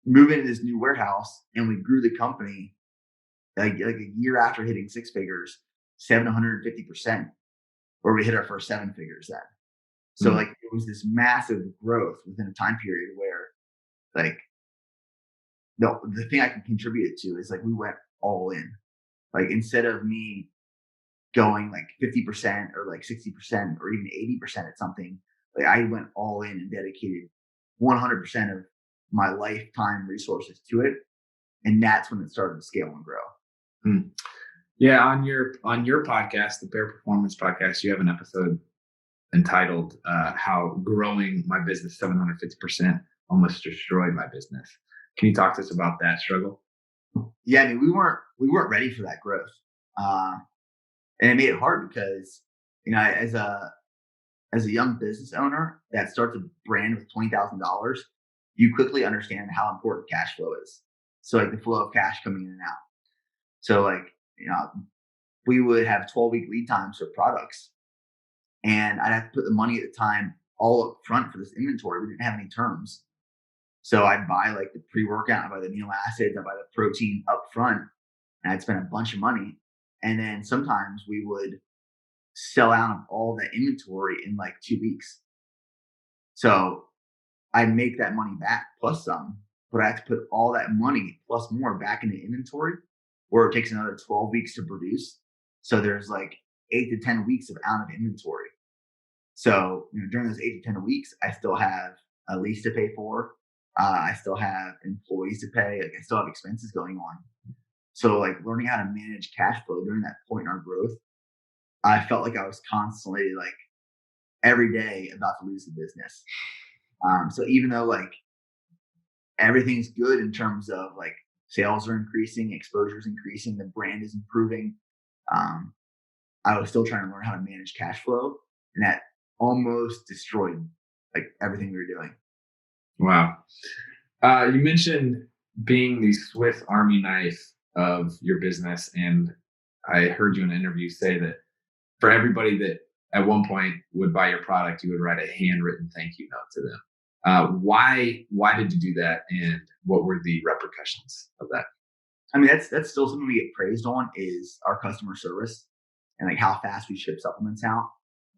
move into this new warehouse, and we grew the company like a year after hitting 6 figures, 750%, where we hit our first 7 figures then. So like it was this massive growth within a time period where like the thing I can contribute to is like we went all in. Like instead of me going like 50% or like 60% or even 80% at something, like I went all in and dedicated 100% of my lifetime resources to it. And that's when it started to scale and grow. Yeah. On your podcast, the Bear Performance Podcast, you have an episode entitled how growing my business 750% almost destroyed my business. Can you talk to us about that struggle? Yeah, I mean, we weren't ready for that growth. And it made it hard because, as a young business owner that starts a brand with $20,000, you quickly understand how important cash flow is. So like the flow of cash coming in and out. So like, we would have 12-week lead times for products, and I'd have to put the money at the time all up front for this inventory. We didn't have any terms. So I'd buy like the pre-workout, I'd buy the amino acids, I'd buy the protein up front, and I'd spend a bunch of money. And then sometimes we would sell out of all that inventory in like 2 weeks. So I'd make that money back plus some, but I have to put all that money plus more back into inventory, where it takes another 12 weeks to produce. So there's like 8 to 10 weeks of out of inventory. So during those 8 to 10 weeks, I still have a lease to pay for. I still have employees to pay. Like I still have expenses going on. So like learning how to manage cash flow during that point in our growth, I felt like I was constantly like every day about to lose the business. So even though like everything's good in terms of like sales are increasing, exposure is increasing, the brand is improving, I was still trying to learn how to manage cash flow, and that almost destroyed like everything we were doing. Wow. You mentioned being the Swiss Army knife of your business, and I heard you in an interview say that for everybody that at one point would buy your product, you would write a handwritten thank you note to them. Why did you do that, and what were the repercussions of that? I mean, that's still something we get praised on is our customer service and like how fast we ship supplements out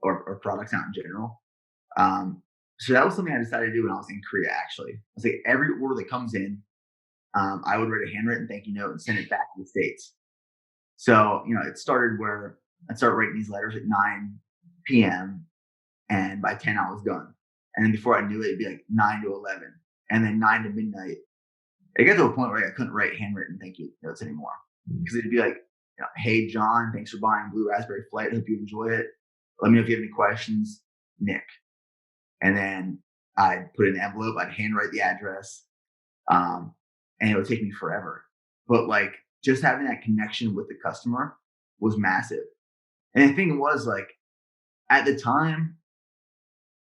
or products out in general. So that was something I decided to do when I was in Korea. Actually, I was like every order that comes in, I would write a handwritten thank you note and send it back to the States. So it started where I'd start writing these letters at 9 p.m. and by 10 I was done. And then before I knew it, it'd be like 9 to 11, and then 9 to midnight. It got to a point where I couldn't write handwritten thank you notes anymore because it'd be like, hey, John, thanks for buying Blue Raspberry Flight. Hope you enjoy it. Let me know if you have any questions, Nick. And then I'd put it in an envelope. I'd handwrite the address, and it would take me forever. But like just having that connection with the customer was massive. And the thing was, like, at the time,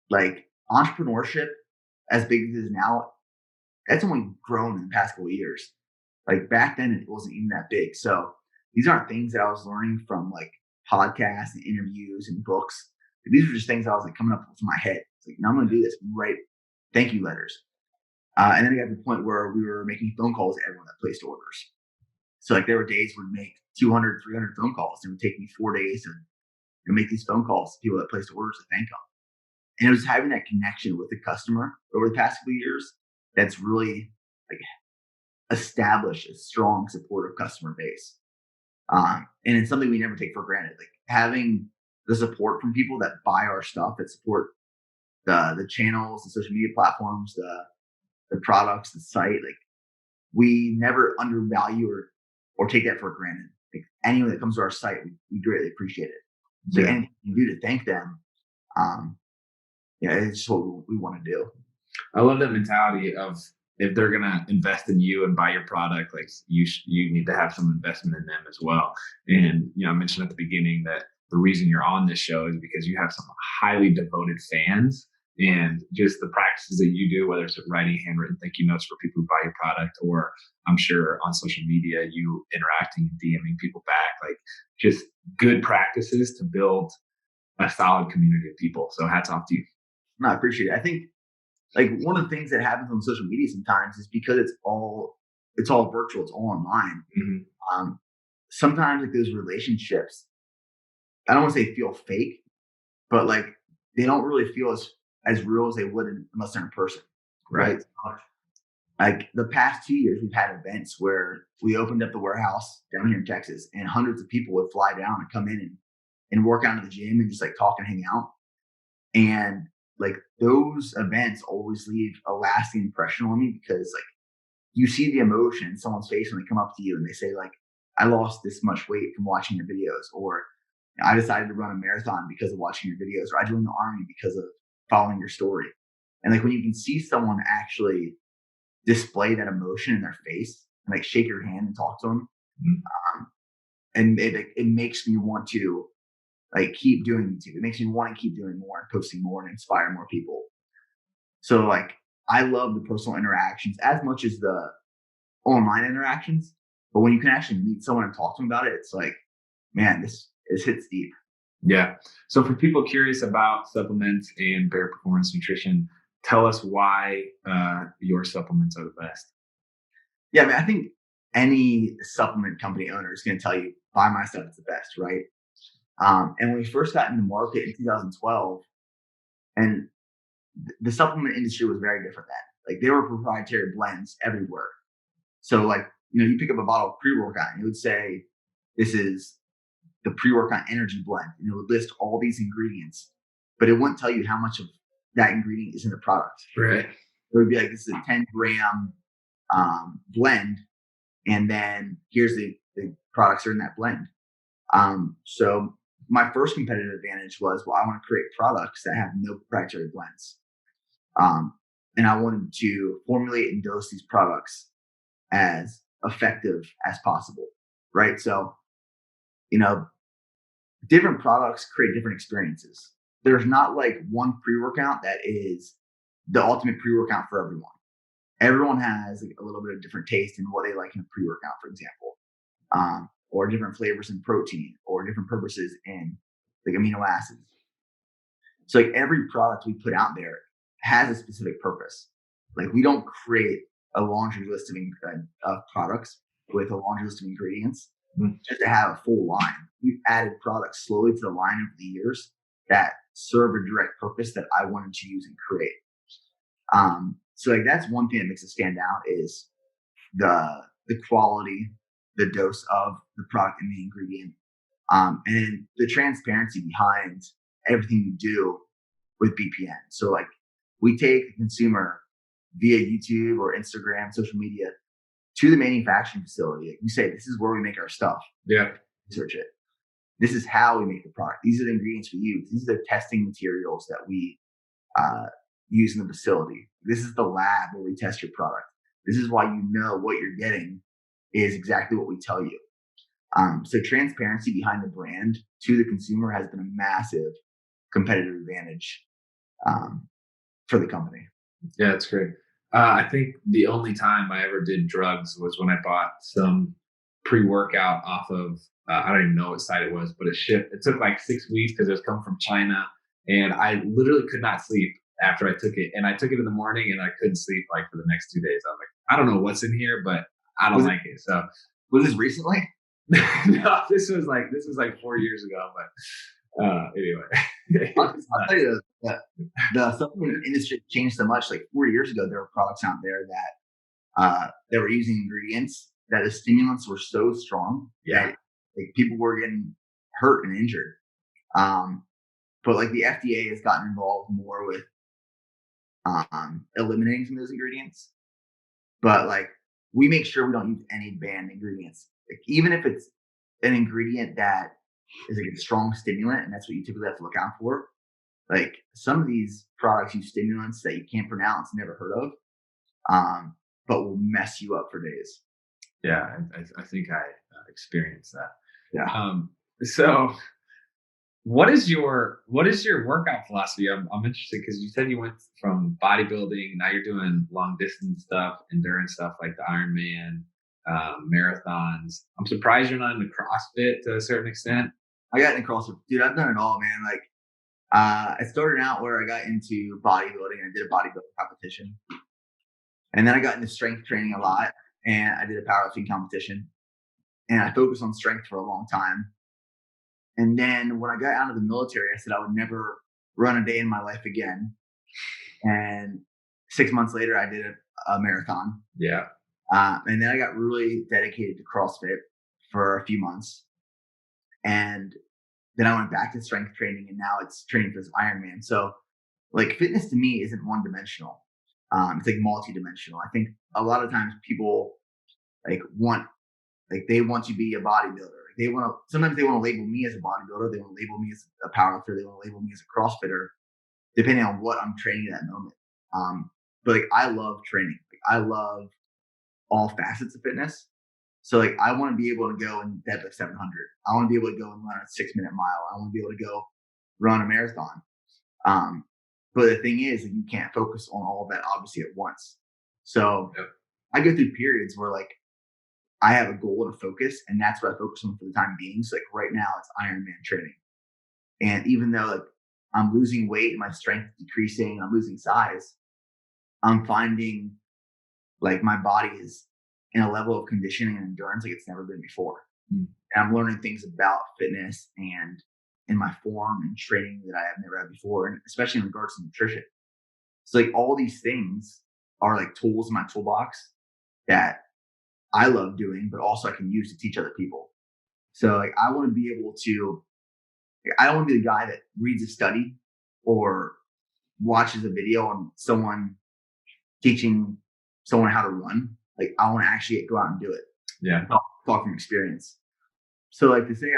like entrepreneurship, as big as it is now, that's only grown in the past couple of years. Like back then, it wasn't even that big. So these aren't things that I was learning from like podcasts and interviews and books. These are just things I was like coming up with in my head. It's like, I'm going to do this, write thank you letters. And then I got to the point where we were making phone calls to everyone that placed orders. So like there were days we'd make 200, 300 phone calls. It would take me 4 days to make these phone calls to people that placed orders to thank them. And it was having that connection with the customer over the past couple of years that's really like established a strong supportive customer base. And it's something we never take for granted. Like having the support from people that buy our stuff, that support the channels, the social media platforms, the products, the site, like we never undervalue or take that for granted. Like anyone that comes to our site, we greatly appreciate it. So anything you do to thank them, it's just what we want to do. I love that mentality of if they're gonna invest in you and buy your product, like you need to have some investment in them as well. And I mentioned at the beginning that the reason you're on this show is because you have some highly devoted fans, and just the practices that you do, whether it's writing handwritten thank you notes for people who buy your product, or I'm sure on social media, you interacting and DMing people back, like just good practices to build a solid community of people. So hats off to you. No, I appreciate it. I think like one of the things that happens on social media sometimes is because it's all virtual, it's all online. Mm-hmm. Sometimes like those relationships, I don't want to say feel fake, but like they don't really feel as real as they would unless they're in person. Right. Like the past 2 years, we've had events where we opened up the warehouse down here in Texas, and hundreds of people would fly down and come in and work out in the gym and just like talk and hang out. And like those events always leave a lasting impression on me because like you see the emotion in someone's face when they come up to you and they say like, I lost this much weight from watching your videos, or I decided to run a marathon because of watching your videos, or I joined the Army because of following your story. And like when you can see someone actually display that emotion in their face and like shake your hand and talk to them, and it makes me want to like keep doing YouTube. It makes me want to keep doing more and posting more and inspire more people. So like I love the personal interactions as much as the online interactions, but when you can actually meet someone and talk to them about it, it's like, man, this hits deep. Yeah. So for people curious about supplements and Bear Performance Nutrition, tell us why your supplements are the best. Yeah, I mean, I think any supplement company owner is going to tell you, buy my stuff, it's the best, right? And when we first got into the market in 2012, and the supplement industry was very different then. Like there were proprietary blends everywhere. So like, you pick up a bottle of pre-workout and it would say, this is the pre-workout energy blend. And it would list all these ingredients, but it wouldn't tell you how much of that ingredient is in the product. Right. It would be like, this is a 10-gram blend. And then here's the products that are in that blend. So my first competitive advantage was, well, I want to create products that have no proprietary blends. And I wanted to formulate and dose these products as effective as possible. Right. So, different products create different experiences. There's not like one pre-workout that is the ultimate pre-workout for everyone. Everyone has like a little bit of different taste in what they like in a pre-workout, for example, or different flavors in protein, or different purposes in like amino acids. So like every product we put out there has a specific purpose. Like we don't create a laundry list of products with a laundry list of ingredients just to have a full line. We've added products slowly to the line over the years that serve a direct purpose that I wanted to use and create. So like that's one thing that makes it stand out is the quality, the dose of the product and the ingredient, and the transparency behind everything we do with BPN. So like we take the consumer via YouTube or Instagram, social media to the manufacturing facility. Like we say, this is where we make our stuff. Yeah. Research it. This is how we make the product. These are the ingredients we use. These are the testing materials that we use in the facility. This is the lab where we test your product. This is why you know what you're getting is exactly what we tell you. So transparency behind the brand to the consumer has been a massive competitive advantage for the company. Yeah, that's great. I think the only time I ever did drugs was when I bought some pre-workout off of, I don't even know what site it was, but it shipped. It took like 6 weeks because it was coming from China. And I literally could not sleep after I took it. And I took it in the morning and I couldn't sleep like for the next 2 days. I was like, I don't know what's in here, but I don't like it. So was this recently? No, this was like 4 years ago, but anyway. I'll tell you the supplement industry changed so much. Like 4 years ago, there were products out there that were using ingredients that the stimulants were so strong that like people were getting hurt and injured. But like the FDA has gotten involved more with eliminating some of those ingredients. But like we make sure we don't use any banned ingredients. Like, even if it's an ingredient that is like a strong stimulant, and that's what you typically have to look out for. Like some of these products use stimulants that you can't pronounce, never heard of, but will mess you up for days. Yeah, I think I experienced that. Yeah. So what is your workout philosophy? I'm interested because you said you went from bodybuilding, now you're doing long distance stuff, endurance stuff like the Ironman, marathons. I'm surprised you're not into CrossFit to a certain extent. I got into CrossFit, dude. I've done it all, man. Like I started out where I got into bodybuilding. I did a bodybuilding competition, and then I got into strength training a lot, and I did a powerlifting competition, and I focused on strength for a long time. And then when I got out of the military, I said I would never run a day in my life again. And 6 months later, I did a marathon. Yeah. And then I got really dedicated to CrossFit for a few months. And then I went back to strength training, and now it's training for this Ironman. So like fitness to me isn't one dimensional. It's like multi-dimensional. I think a lot of times people they want to be a bodybuilder. Sometimes they want to label me as a bodybuilder. They want to label me as a powerlifter. They want to label me as a CrossFitter, depending on what I'm training at that moment. But like I love training. Like I love all facets of fitness. So like I want to be able to go and deadlift 700. I want to be able to go and run a 6-minute mile. I want to be able to go run a marathon. But the thing is, you can't focus on all of that obviously at once. So I go through periods where like I have a goal to focus, and that's what I focus on for the time being. So like right now it's Ironman training. And even though like I'm losing weight and my strength is decreasing, I'm losing size, I'm finding like my body is in a level of conditioning and endurance like it's never been before. And I'm learning things about fitness and in my form and training that I have never had before, and especially in regards to nutrition. So like all these things are like tools in my toolbox that I love doing, but also I can use to teach other people. So like I want to be able to, I don't want to be the guy that reads a study or watches a video on someone teaching someone how to run. Like I want to actually go out and do it. Yeah. Talk from experience. So like to say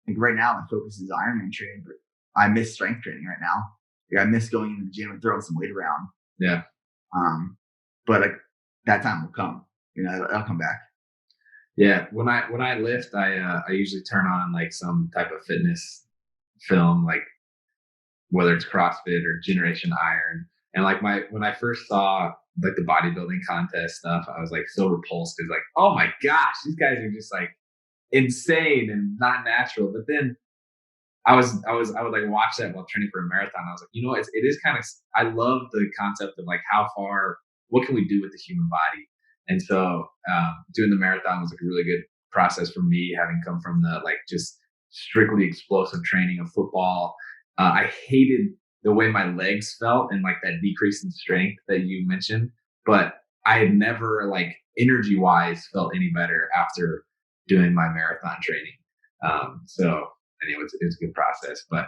like right now my focus is Ironman training, but I miss strength training right now. Like I miss going into the gym and throwing some weight around. Yeah. But like that time will come. I'll come back. Yeah. When I lift, I usually turn on like some type of fitness film, like whether it's CrossFit or Generation Iron. And like when I first saw like the bodybuilding contest stuff, I was like so repulsed. It's like, oh my gosh, these guys are just like insane and not natural. But then I would like watch that while training for a marathon. I was like, you know what? It is kind of, I love the concept of like how far, what can we do with the human body? And so doing the marathon was like a really good process for me, having come from the like just strictly explosive training of football. I hated the way my legs felt and like that decrease in strength that you mentioned, but I had never like energy wise felt any better after doing my marathon training. So anyway, it's a good process. But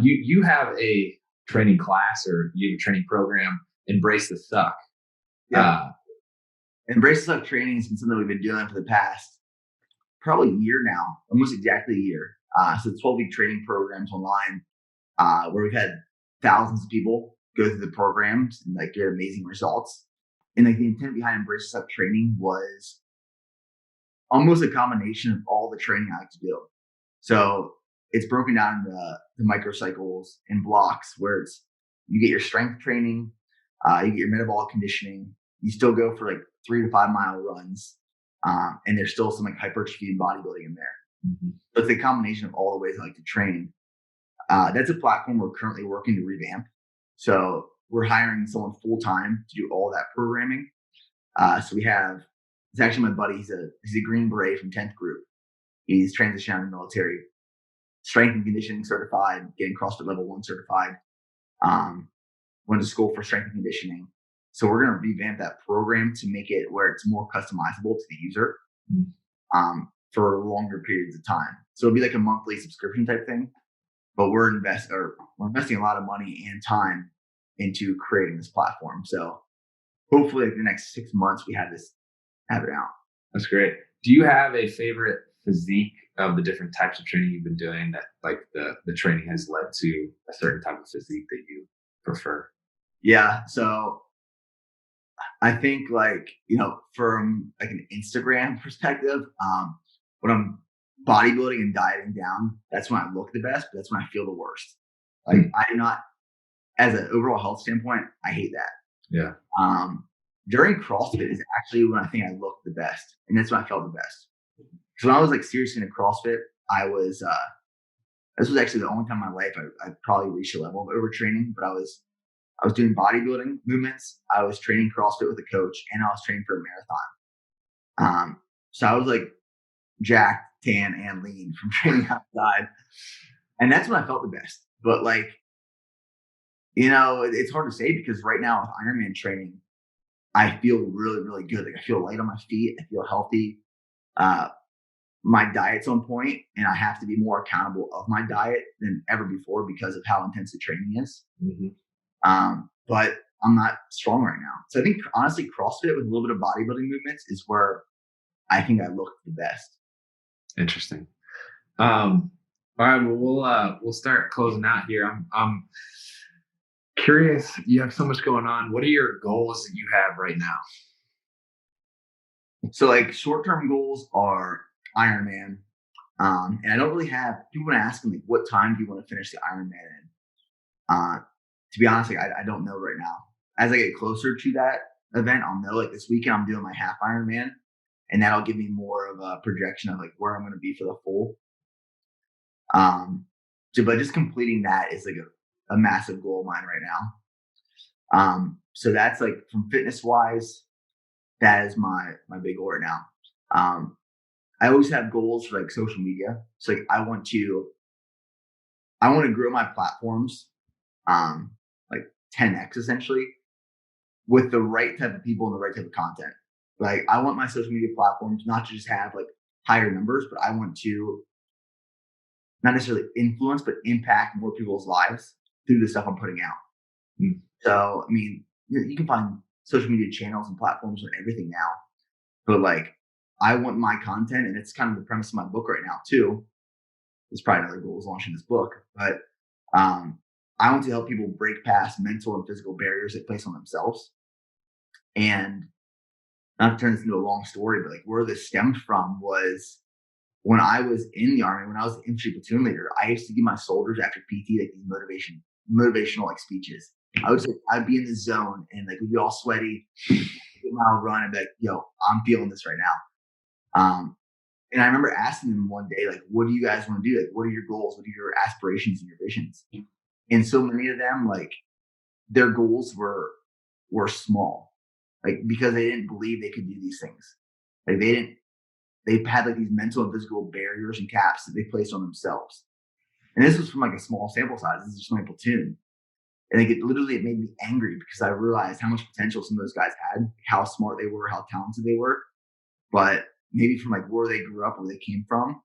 you have a training class or you have a training program, Embrace the Suck. Yeah. Embrace the Suck training has been something we've been doing for the past probably a year now, almost exactly a year. So 12-week training programs online where we've had thousands of people go through the programs and like get amazing results. And like the intent behind Embrace the Suck training was almost a combination of all the training I like to do. So it's broken down into the microcycles and blocks where it's you get your strength training, you get your metabolic conditioning, you still go for like 3 to 5 mile runs, and there's still some like hypertrophy and bodybuilding in there. Mm-hmm. So it's a combination of all the ways I like to train. That's a platform we're currently working to revamp. So we're hiring someone full time to do all that programming. So we have, it's actually my buddy. He's a Green Beret from 10th group. He's transitioned out of the military, strength and conditioning certified, getting CrossFit level 1 certified. Went to school for strength and conditioning. So we're going to revamp that program to make it where it's more customizable to the user for longer periods of time. So it'll be like a monthly subscription type thing, but we're investing a lot of money and time into creating this platform. So hopefully like the next 6 months we have it out. That's great. Do you have a favorite physique of the different types of training you've been doing that like the training has led to a certain type of physique that you prefer? Yeah. So I think like, from like an Instagram perspective, when I'm bodybuilding and dieting down, that's when I look the best, but that's when I feel the worst. Like I do not, as an overall health standpoint, I hate that. Yeah. During CrossFit is actually when I think I looked the best, and that's when I felt the best. So when I was like seriously in CrossFit, this was actually the only time in my life I probably reached a level of overtraining, but I was doing bodybuilding movements. I was training CrossFit with a coach, and I was training for a marathon. So I was like jacked, tan, and lean from training outside. And that's when I felt the best. But like, it's hard to say because right now with Ironman training, I feel really, really good. Like I feel light on my feet. I feel healthy. My diet's on point, and I have to be more accountable of my diet than ever before because of how intense the training is. Mm-hmm. But I'm not strong right now. So I think honestly, CrossFit with a little bit of bodybuilding movements is where I think I look the best. Interesting. All right, well, we'll start closing out here. I'm curious. You have so much going on. What are your goals that you have right now? So like short-term goals are Ironman. And I don't really have people want to ask me like, what time do you want to finish the Ironman in? To be honest, like I don't know right now. As I get closer to that event, I'll know. Like this weekend, I'm doing my half Ironman, and that'll give me more of a projection of like where I'm going to be for the full. But just completing that is like a massive goal of mine right now. So that's like from fitness wise, that is my big goal right now. I always have goals for like social media. So like I want to grow my platforms, like 10x essentially, with the right type of people and the right type of content. Like I want my social media platforms not to just have like higher numbers, but I want to not necessarily influence, but impact more people's lives through the stuff I'm putting out. Mm. So, I mean, you can find social media channels and platforms and everything now, but like I want my content, and it's kind of the premise of my book right now too. There's probably another goal is launching this book, but I want to help people break past mental and physical barriers they place on themselves. And not to turn this into a long story, but like where this stemmed from was when I was in the Army, when I was the Infantry Platoon Leader, I used to give my soldiers after PT like these motivational like speeches. I'd be in the zone and like we'd be all sweaty, 8 mile run, and be like, yo, I'm feeling this right now. And I remember asking them one day, like, what do you guys want to do? Like, what are your goals? What are your aspirations and your visions? And so many of them, like, their goals were small, like, because they didn't believe they could do these things. Like, they had like these mental and physical barriers and caps that they placed on themselves. And this was from like a small sample size. This is just my platoon. And like, it made me angry because I realized how much potential some of those guys had, how smart they were, how talented they were. But maybe from like where they grew up, where they came from,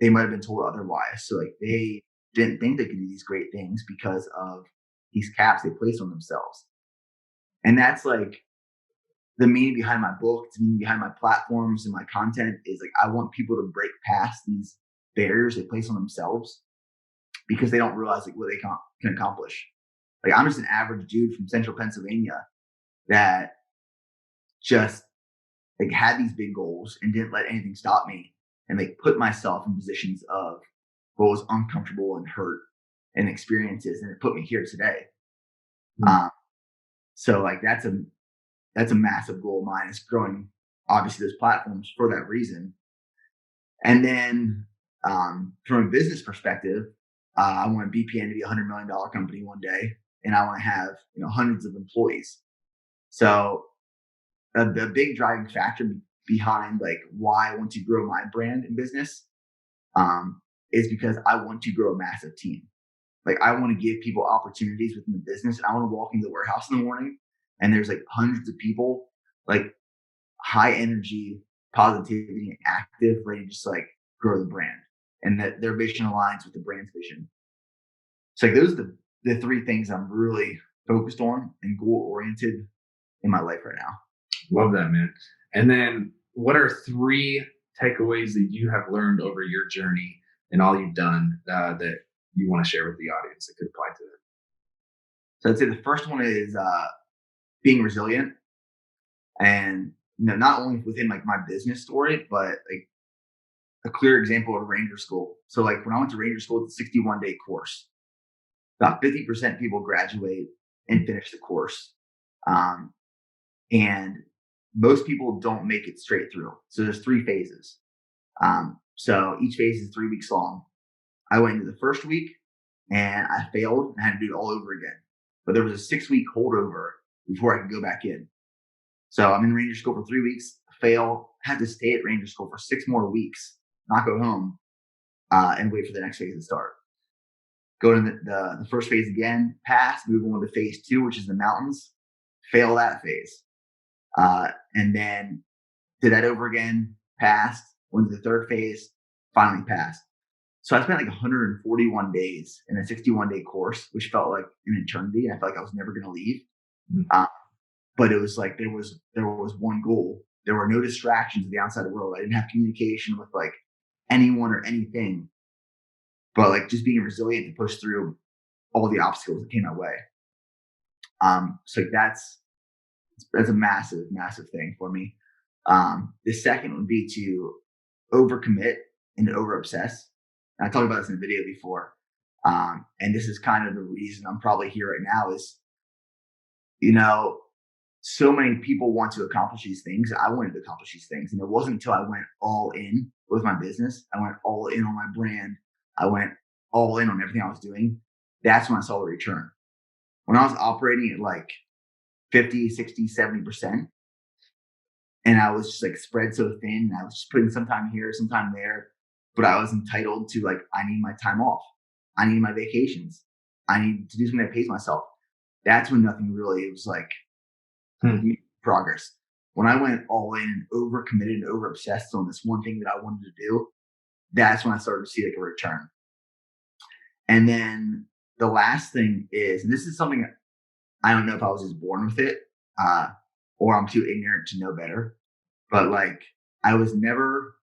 they might have been told otherwise. So like they didn't think they could do these great things because of these caps they placed on themselves. And that's like the meaning behind my book, the meaning behind my platforms and my content is like, I want people to break past these barriers they place on themselves because they don't realize like what they can accomplish. Like, I'm just an average dude from central Pennsylvania that just like had these big goals and didn't let anything stop me, and like put myself in positions of what was uncomfortable and hurt and experiences, and it put me here today. So like that's a massive goal of mine, is growing obviously those platforms for that reason. And then from a business perspective, I want BPN to be $100 million company one day, and I want to have hundreds of employees. So the big driving factor behind like why I want to grow my brand in business is because I want to grow a massive team. Like, I want to give people opportunities within the business, and I want to walk into the warehouse in the morning and there's like hundreds of people, like high energy, positivity, and active, ready to just like grow the brand, and that their vision aligns with the brand's vision. So like those are the three things I'm really focused on and goal oriented in my life right now. Love that, man. And then what are 3 takeaways that you have learned over your journey and all you've done that you want to share with the audience that could apply to them? So I'd say the first one is being resilient, and not only within like my business story, but like a clear example of Ranger School. So like when I went to Ranger School, it's a 61-day course. About 50% people graduate and finish the course. And most people don't make it straight through. So there's 3 phases. So each phase is 3 weeks long. I went into the first week and I failed and had to do it all over again. But there was a 6-week holdover before I could go back in. So I'm in Ranger School for 3 weeks, fail, had to stay at Ranger School for 6 more weeks, not go home, and wait for the next phase to start. Go to the first phase again, pass, move on to phase 2, which is the mountains, fail that phase. And then did that over again, passed, went to the 3rd phase, finally passed. So I spent like 141 days in a 61-day course, which felt like an eternity. And I felt like I was never going to leave. But it was like there was one goal. There were no distractions of the outside world. I didn't have communication with like anyone or anything, but like just being resilient to push through all the obstacles that came my way. So that's a massive, massive thing for me. The second would be to overcommit and over obsess. I talked about this in a video before. And this is kind of the reason I'm probably here right now is, so many people want to accomplish these things. I wanted to accomplish these things. And it wasn't until I went all in with my business, I went all in on my brand, I went all in on everything I was doing. That's when I saw the return. When I was operating at like 50, 60, 70%, and I was just like spread so thin, and I was just putting some time here, some time there, but I was entitled to like, I need my time off. I need my vacations. I need to do something that pays myself. That's when nothing really, it was like progress. When I went all in and over committed and over obsessed on this one thing that I wanted to do, that's when I started to see like a return. And then the last thing is, and this is something I don't know if I was just born with it, or I'm too ignorant to know better, but like I was never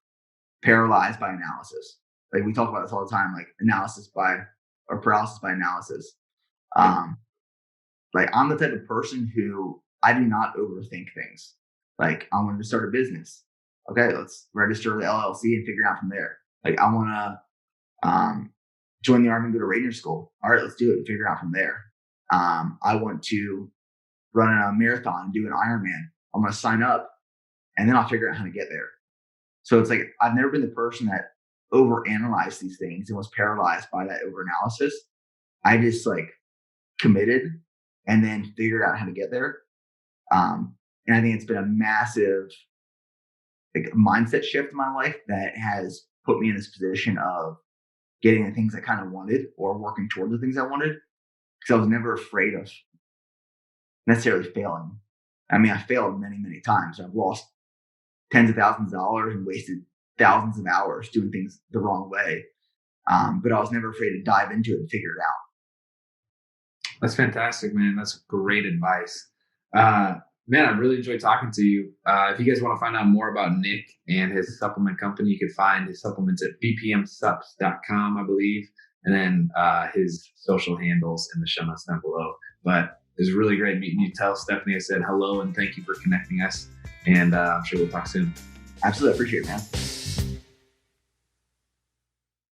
paralyzed by analysis. Like we talk about this all the time, like paralysis by analysis. Like I'm the type of person who I do not overthink things. Like I wanted to start a business. Okay, let's register the LLC and figure it out from there. Like I want to join the Army and go to Ranger School. All right, let's do it and figure it out from there. I want to run a marathon and do an Ironman. I'm going to sign up and then I'll figure out how to get there. So it's like, I've never been the person that overanalyzed these things and was paralyzed by that overanalysis. I just like committed and then figured out how to get there. And I think it's been a massive like mindset shift in my life that has put me in this position of getting the things I kind of wanted or working toward the things I wanted. Because I was never afraid of necessarily failing. I mean, I failed many, many times. I've lost tens of thousands of dollars and wasted thousands of hours doing things the wrong way. But I was never afraid to dive into it and figure it out. That's fantastic, man. That's great advice. Man, I really enjoyed talking to you. If you guys want to find out more about Nick and his supplement company, you can find his supplements at bpmsups.com, I believe. And then his social handles in the show notes down below. But it was really great meeting you. Tell Stephanie I said hello and thank you for connecting us. And I'm sure we'll talk soon. Absolutely. I appreciate it, man.